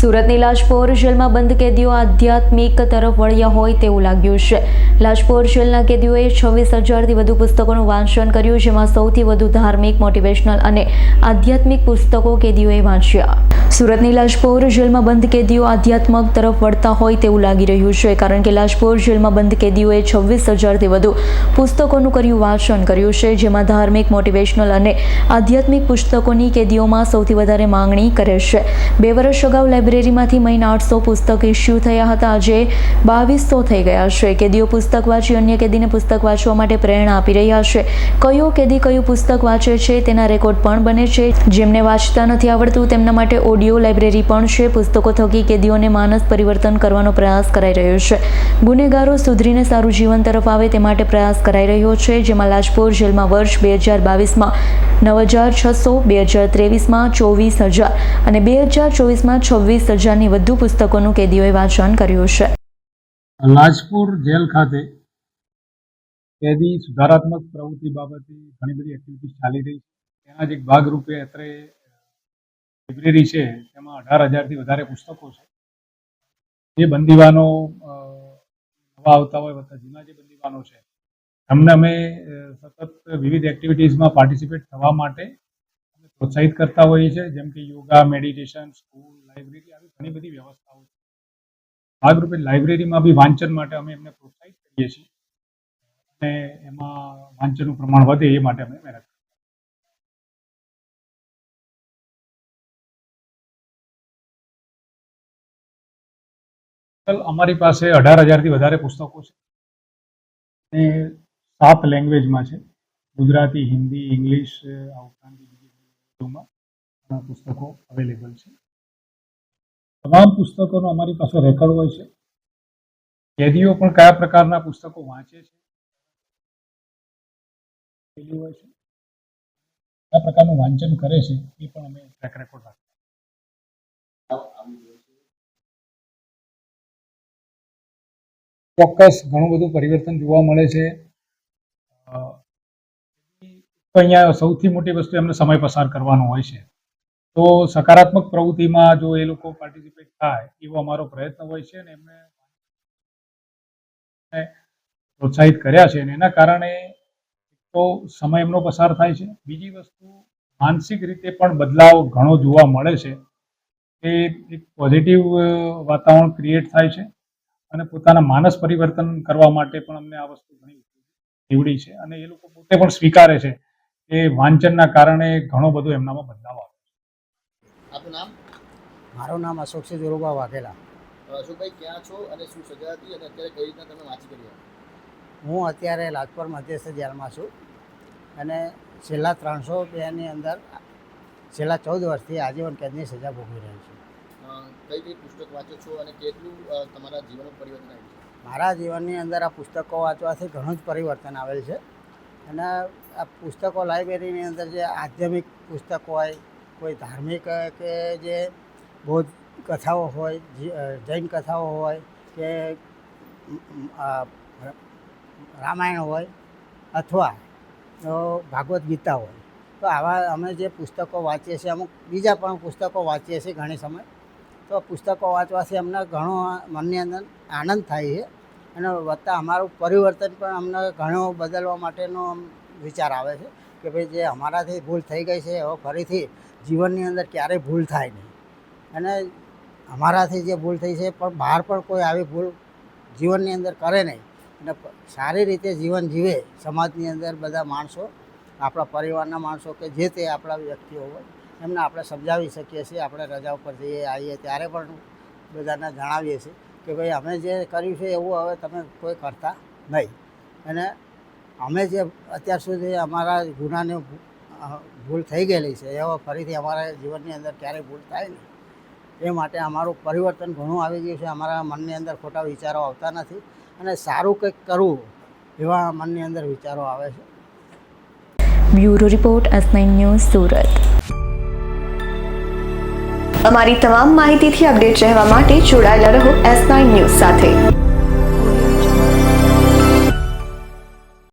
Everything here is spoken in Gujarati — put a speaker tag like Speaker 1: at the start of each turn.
Speaker 1: સુરતની લાજપોર જેલમાં બંધ કેદીઓ આધ્યાત્મિક તરફ વળ્યા હોય તેવું લાગ્યું છે। લાજપોર જેલના કેદીઓએ 26,000થી વધુ પુસ્તકોનું વાંચન કર્યું, જેમાં સૌથી વધુ ધાર્મિક, મોટિવેશનલ અને આધ્યાત્મિક પુસ્તકો કેદીઓએ વાંચ્યા। સુરતની લાજપોર જેલમાં બંધ કેદીઓ આધ્યાત્મ તરફ વળતા હોય તેવું લાગી રહ્યું છે, કારણ કે લાજપોર જેલમાં બંધ કેદીઓએ 26,000થી વધુ પુસ્તકોનું વાંચન કર્યું છે, જેમાં ધાર્મિક, મોટિવેશનલ અને આધ્યાત્મિક પુસ્તકોની કેદીઓમાં સૌથી વધારે માંગણી કરે છે। 2 વર્ષ અગાઉ લાઇબ્રેરીમાંથી મહિને 800 પુસ્તક ઇસ્યુ થયા હતા, આજે 2200 થઈ ગયા છે। કેદીઓ પુસ્તક વાંચી અન્ય કેદીને પુસ્તક વાંચવા માટે પ્રેરણા આપી રહ્યા છે। કયો કેદી કયું પુસ્તક વાંચે છે તેના રેકોર્ડ પણ બને છે। જેમને વાંચતા નથી આવડતું તેમના માટે ઓડિયો લાઇબ્રેરી પણ છે। પુસ્તકો થકી કેદીઓને માનસ પરિવર્તન કરવાનો પ્રયાસ કરાઈ રહ્યો છે। ગુનેગારો સુધરીને સારું જીવન તરફ આવે તે માટે પ્રયાસ કરાઈ રહ્યો છે, જેમાં લાજપોર જેલમાં વર્ષ 2022માં 9,600, 2023માં 24,000 અને 2024માં 26,000ની વધુ પુસ્તકોનું કેદીઓએ વાંચન કર્યું છે।
Speaker 2: લાજપોર જેલ ખાતે કેદી સુધારાત્મક પ્રવૃત્તિ બાબતે ઘણી બધી એક્ટિવિટીઝ ચાલી રહી છે। તેના જ એક ભાગરૂપે અત્રે લાઇબ્રેરી છે, તેમાં 18,000થી વધારે પુસ્તકો છે। જે બંદીવાનો નવા આવતા હોય વત્તા જૂના જે બંદીવાનો છે એમને અમે સતત વિવિધ એક્ટિવિટીઝમાં પાર્ટિસિપેટ થવા માટે પ્રોત્સાહિત કરતા હોઈએ છીએ, જેમ કે યોગા, મેડિટેશન, સ્કૂલ, લાઇબ્રેરી આવી ઘણી બધી વ્યવસ્થાઓ છે। ભાગરૂપે લાઇબ્રેરીમાં બી વાંચન માટે અમે એમને પ્રોત્સાહિત કરીએ છીએ અને એમાં વાંચનનું પ્રમાણ વધે એ માટે અમે મહેનત કરીએ। અમારી પાસે 18,000થી વધારે પુસ્તકો છે અને 7 લેંગ્વેજમાં છે, ગુજરાતી, હિન્દી, ઇંગ્લિશ, આ ઉપરાંત બીજી પુસ્તકો અવેલેબલ છે। તમામ પુસ્તકોનો અમારી પાસે રેકોર્ડ હોય છે। કેદીઓ પણ કયા પ્રકારના પુસ્તકો વાંચે છે, હોય છે, કયા પ્રકારનું વાંચન કરે છે એ પણ અમે ટ્રેક રેકોર્ડ રાખીએ। ચોક્કસ ઘણું બધું પરિવર્તન જોવા મળે છે। અહીંયા સૌથી મોટી વસ્તુ એમને સમય પસાર કરવાનો હોય છે, તો સકારાત્મક પ્રવૃત્તિમાં જો એ લોકો પાર્ટિસિપેટ થાય એવો અમારો પ્રયત્ન હોય છે અને એમને પ્રોત્સાહિત કર્યા છે અને એના કારણે તો સમય એમનો પસાર થાય છે। બીજી વસ્તુ, માનસિક રીતે પણ બદલાવ ઘણો જોવા મળે છે કે એક પોઝિટિવ વાતાવરણ ક્રિએટ થાય છે અને પોતાના માનસ પરિવર્તન કરવા માટે પણ અમને આ વસ્તુ ઘણી નીવડી છે અને એ લોકો પોતે પણ સ્વીકારે છે કે વાંચનના કારણે ઘણો બધો એમનામાં બદલાવ આવે છે।
Speaker 3: આપનું નામ?
Speaker 4: મારું નામ અશોક છે, જોરુબા વાઘેલા।
Speaker 3: અશોકભાઈ, ક્યાં છો અને શું સજા હતી અને અત્યારે કઈ રીતના તમે વાંચી કરી?
Speaker 4: હું અત્યારે લાજપોર મધ્યસ્થ જેલમાં છું અને છેલ્લા 302ની અંદર છેલ્લા 14 વર્ષથી આજીવન કેદની સજા ભોગવી રહ્યો છું।
Speaker 3: કઈ કઈ પુસ્તક વાંચો છો અને કેટલું તમારા જીવનમાં પરિવર્તન આવ્યું છે?
Speaker 4: મારા જીવનની અંદર આ પુસ્તકો વાંચવાથી ઘણું જ પરિવર્તન આવેલ છે અને આ પુસ્તકો લાઇબ્રેરીની અંદર જે આધ્યાત્મિક પુસ્તકો હોય, કોઈ ધાર્મિક કે જે બૌદ્ધ કથાઓ હોય, જૈન કથાઓ હોય કે રામાયણ હોય અથવા તો ભાગવદ્ ગીતા હોય, તો આવા અમે જે પુસ્તકો વાંચીએ છીએ, અમુક બીજા પણ પુસ્તકો વાંચીએ છીએ ઘણી સમય, તો પુસ્તકો વાંચવાથી અમને ઘણો મનની અંદર આનંદ થાય છે અને વત્તા અમારું પરિવર્તન પણ અમને ઘણો બદલવા માટેનો વિચાર આવે છે કે ભાઈ જે અમારાથી ભૂલ થઈ ગઈ છે હવે ફરીથી જીવનની અંદર ક્યારેય ભૂલ થાય નહીં અને અમારાથી જે ભૂલ થઈ છે પણ બહાર પણ કોઈ આવી ભૂલ જીવનની અંદર કરે નહીં અને સારી રીતે જીવન જીવે। સમાજની અંદર બધા માણસો, આપણા પરિવારના માણસો કે જે તે આપણા વ્યક્તિઓ હોય એમને આપણે સમજાવી શકીએ છીએ। આપણે રજા ઉપર જઈએ આવીએ ત્યારે પણ બધાને જણાવીએ છીએ કે ભાઈ અમે જે કર્યું છે એવું હવે તમે કોઈ કરતા નહીં અને અમે જે અત્યાર સુધી અમારા ગુનાની ભૂલ થઈ ગયેલી છે એવો ફરીથી અમારા જીવનની અંદર ક્યારેય ભૂલ થાય નહીં એ માટે અમારું પરિવર્તન ઘણું આવી ગયું છે। અમારા મનની અંદર ખોટા વિચારો આવતા નથી અને સારું કંઈક કરવું એવા મનની અંદર વિચારો આવે છે।
Speaker 1: Bureau report, S9 news, Surat. અમારી તમામ માહિતીથી અપડેટ રહેવા માટે જોડાયેલા રહો S9 ન્યૂઝ સાથે।